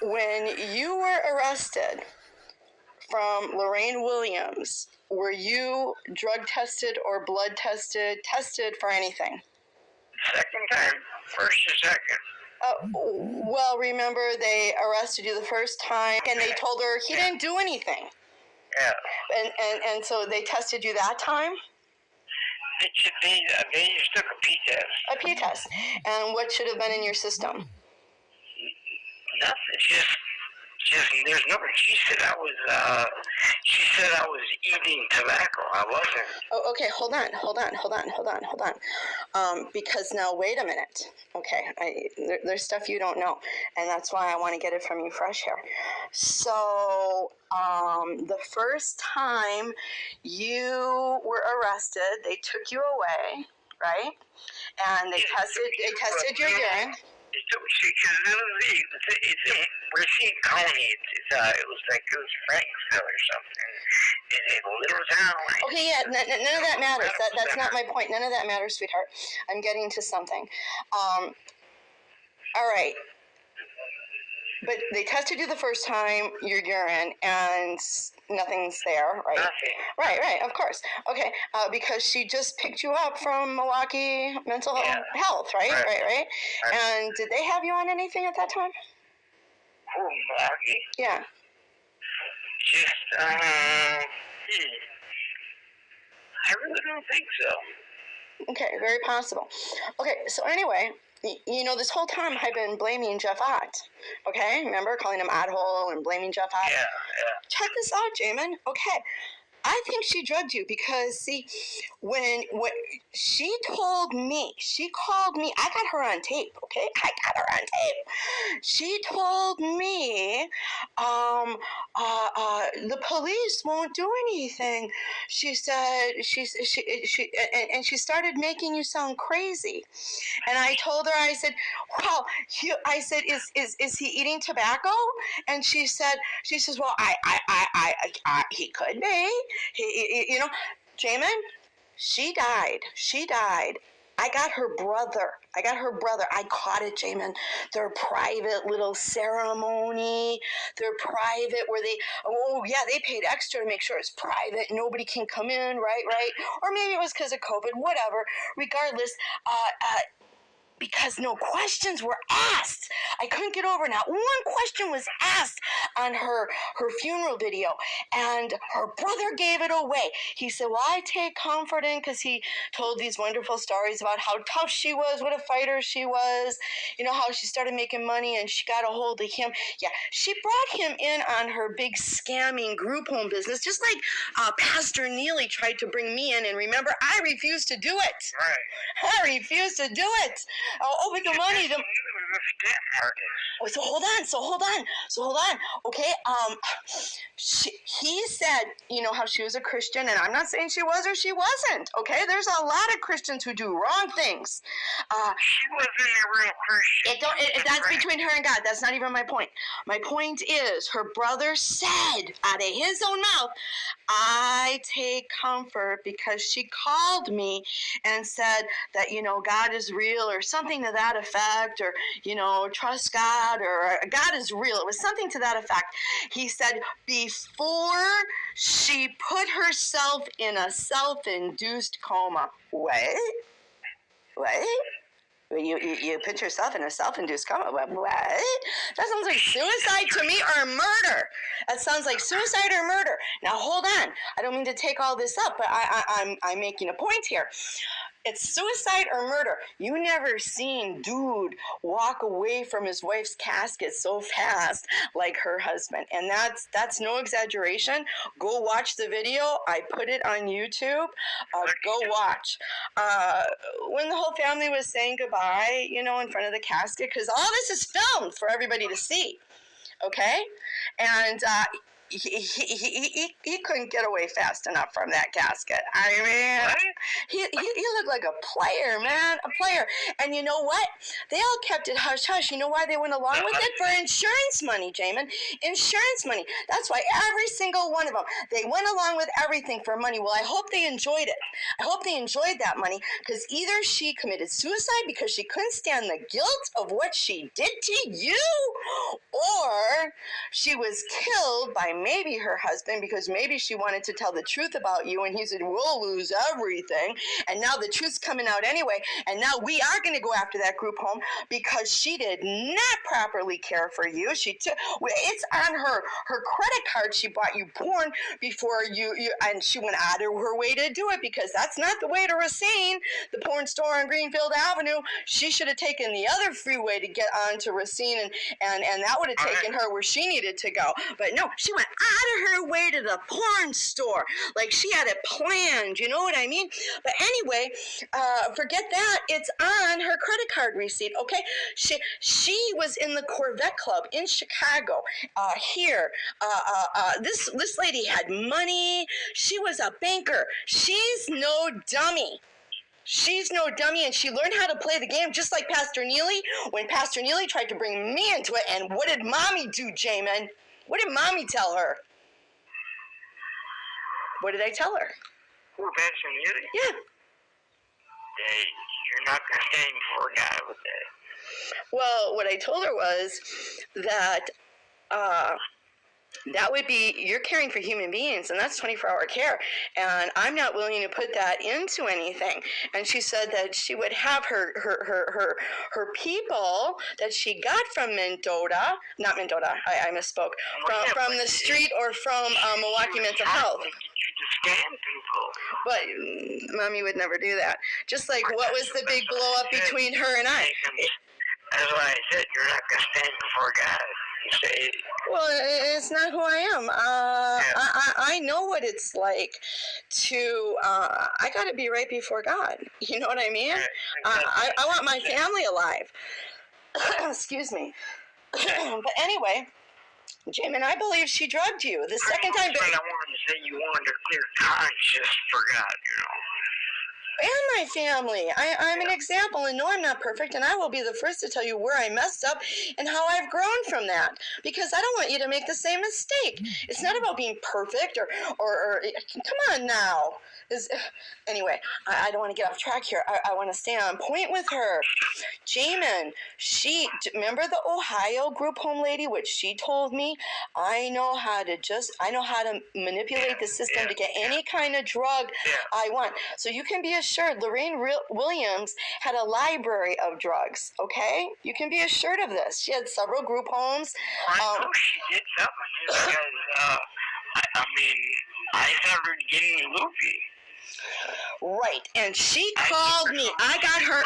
When you were arrested from Lorraine Williams, were you drug tested or blood tested for anything? Second time? First or second? Well, remember they arrested you the first time and they told her he didn't do anything. Yeah. And so they tested you that time? They just took a pee test. A pee test. And what should have been in your system? Nothing. Just there's nothing. She said I was eating tobacco. I wasn't. Oh, okay, hold on. Because now, wait a minute. Okay, there's stuff you don't know, and that's why I want to get it from you fresh here. So, the first time you were arrested, they took you away, right? And they tested your urine. It's in Racine County. It was Franksville or something. It's a little town. Okay, yeah, none of that matters. That's not my point. None of that matters, sweetheart. I'm getting to something. All right. But they tested you the first time, your urine, and nothing's there, right? Nothing. Right, of course. Okay, because she just picked you up from Milwaukee Mental Health, right? And did they have you on anything at that time? Oh, Milwaukee? Yeah. Just, I really don't think so. Okay, very possible. Okay, so anyway, you know, this whole time I've been blaming Jeff Ott. Okay, remember calling him Otthole and blaming Jeff Ott? Yeah. Check this out, Jamin. Okay, I think she drugged you because, see, when she told me, she called me, I got her on tape, okay? I got her on tape. She told me, the police won't do anything. She said, and she started making you sound crazy. And I told her, I said, well, is he eating tobacco? And she says, well, he could be. He Jamin, she died. I got her brother. I caught it, Jamin. Their private little ceremony. Their private where they paid extra to make sure it's private. Nobody can come in, right? Or maybe it was because of COVID, whatever. Regardless, because no questions were asked. I couldn't get over. Not one question was asked on her funeral video, and her brother gave it away. He said, well, I take comfort in, because he told these wonderful stories about how tough she was, what a fighter she was, how she started making money and she got a hold of him. Yeah, she brought him in on her big scamming group home business, just like Pastor Neely tried to bring me in, and remember, I refused to do it. Right. I refused to do it. With the money. So hold on. Okay. He said, how she was a Christian, and I'm not saying she was or she wasn't. Okay. There's a lot of Christians who do wrong things. She wasn't a real Christian. That's between her and God. That's not even my point. My point is, her brother said out of his own mouth, I take comfort because she called me and said that, God is real, or something to that effect, or, trust God, or God is real. It was something to that effect. He said before she put herself in a self-induced coma. Wait? You put yourself in a self-induced coma. What? That sounds like suicide to me, or murder. That sounds like suicide or murder. Now hold on. I don't mean to take all this up, but I'm making a point here. It's suicide or murder. You never seen dude walk away from his wife's casket so fast like her husband. And that's no exaggeration. Go watch the video. I put it on YouTube. Go watch. When the whole family was saying goodbye, in front of the casket, because all this is filmed for everybody to see. Okay? And he couldn't get away fast enough from that casket. I mean, he looked like a player, man, a player. And you know what? They all kept it hush hush. You know why they went along with it? For insurance money, Jamin. Insurance money. That's why every single one of them, they went along with everything for money. Well, I hope they enjoyed it. I hope they enjoyed that money, because either she committed suicide because she couldn't stand the guilt of what she did to you, or she was killed by maybe her husband because maybe she wanted to tell the truth about you, and he said, we'll lose everything. And now the truth's coming out anyway, and now we are going to go after that group home because she did not properly care for you. It's on her credit card. She bought you porn before you and she went out of her way to do it because that's not the way to Racine, the porn store on Greenfield Avenue. She should have taken the other freeway to get onto Racine, and that would have taken her where she needed to go. But no, she went out of her way to the porn store like she had it planned. You know what I mean? But anyway, forget that. It's on her credit card receipt. Okay, she was in the Corvette Club in Chicago. Here, this lady had money. She was a banker. She's no dummy. She's no dummy, and she learned how to play the game just like Pastor Neely when Pastor Neely tried to bring me into it. And what did Mommy do, Jamin? What did Mommy tell her? What did I tell her? Who, Pastor Neely? Yeah. Hey, you're not going to stand before God with that. Well, what I told her was that that would be, you're caring for human beings, and that's 24-hour care, and I'm not willing to put that into anything. And she said that she would have her people that she got from not Mendota, I misspoke, from the street or from Milwaukee Mental Health. But Mommy would never do that. Just like what was the big blow up between her and I? That's why I said you're not going to stand before God. Well, it's not who I am. I know what it's like to, I got to be right before God. You know what I mean? I want my family alive. Excuse me. But anyway, Jamin, I believe she drugged you the second time. I wanted to say you wanted a clear conscience for God, you know. And my family. I'm an example, and no, I'm not perfect, and I will be the first to tell you where I messed up and how I've grown from that, because I don't want you to make the same mistake. It's not about being perfect or come on now. Anyway, I don't want to get off track here. I want to stay on point with her. Jamin, remember the Ohio group home lady, which she told me, I know how to manipulate the system to get any kind of drug I want. So you can be assured Lorraine Williams had a library of drugs, okay? You can be assured of this. She had several group homes. I know she did something because, I started getting loopy. Right, and she called me. I got her.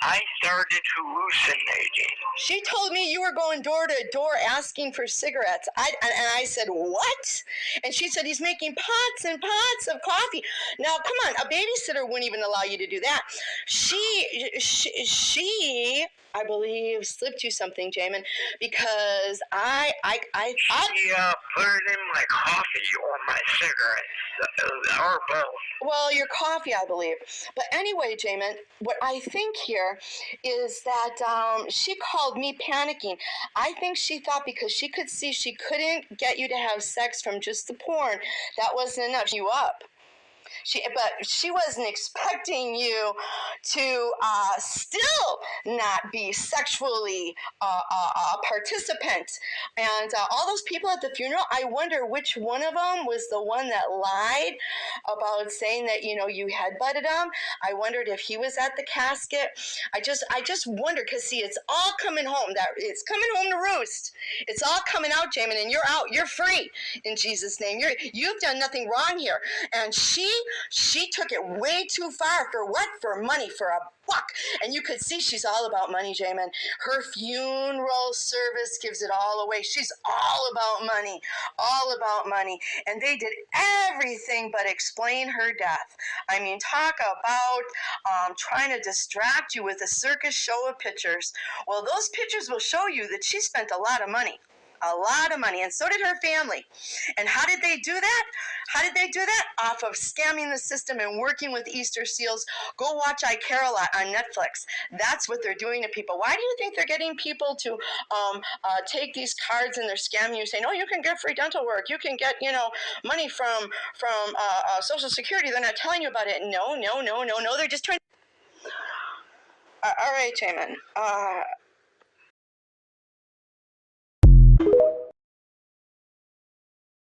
I started hallucinating. She told me you were going door to door asking for cigarettes. And I said, what? And she said, he's making pots and pots of coffee. Now, come on, a babysitter wouldn't even allow you to do that. She I believe, slipped you something, Jamin, because I put it in my coffee or my cigarettes, or both. Well, your coffee, I believe. But anyway, Jamin, what I think here is that she called me panicking. I think she thought because she could see she couldn't get you to have sex from just the porn, that wasn't enough. You up. But she wasn't expecting you to still not be sexually a participant. And all those people at the funeral, I wonder which one of them was the one that lied about saying that, you headbutted him. I wondered if he was at the casket. I just wonder, because see, it's all coming home. It's coming home to roost. It's all coming out, Jamin, and you're out. You're free in Jesus' name. You've done nothing wrong here. And she took it way too far. For what? For money, for a buck. And you could see she's all about money, Jamin. Her funeral service gives it all away. She's all about money, all about money. And they did everything but explain her death. I mean, talk about trying to distract you with a circus show of pictures. Well, those pictures will show you that she spent a lot of money. A lot of money, and so did her family. And how did they do that? Off of scamming the system and working with Easter seals. Go watch I Care a Lot on Netflix. That's what they're doing to people. Why do you think they're getting people to take these cards and they're scamming you, saying, oh, you can get free dental work, you can get money from Social Security? They're not telling you about it. No, they're just trying. All right, Jamin.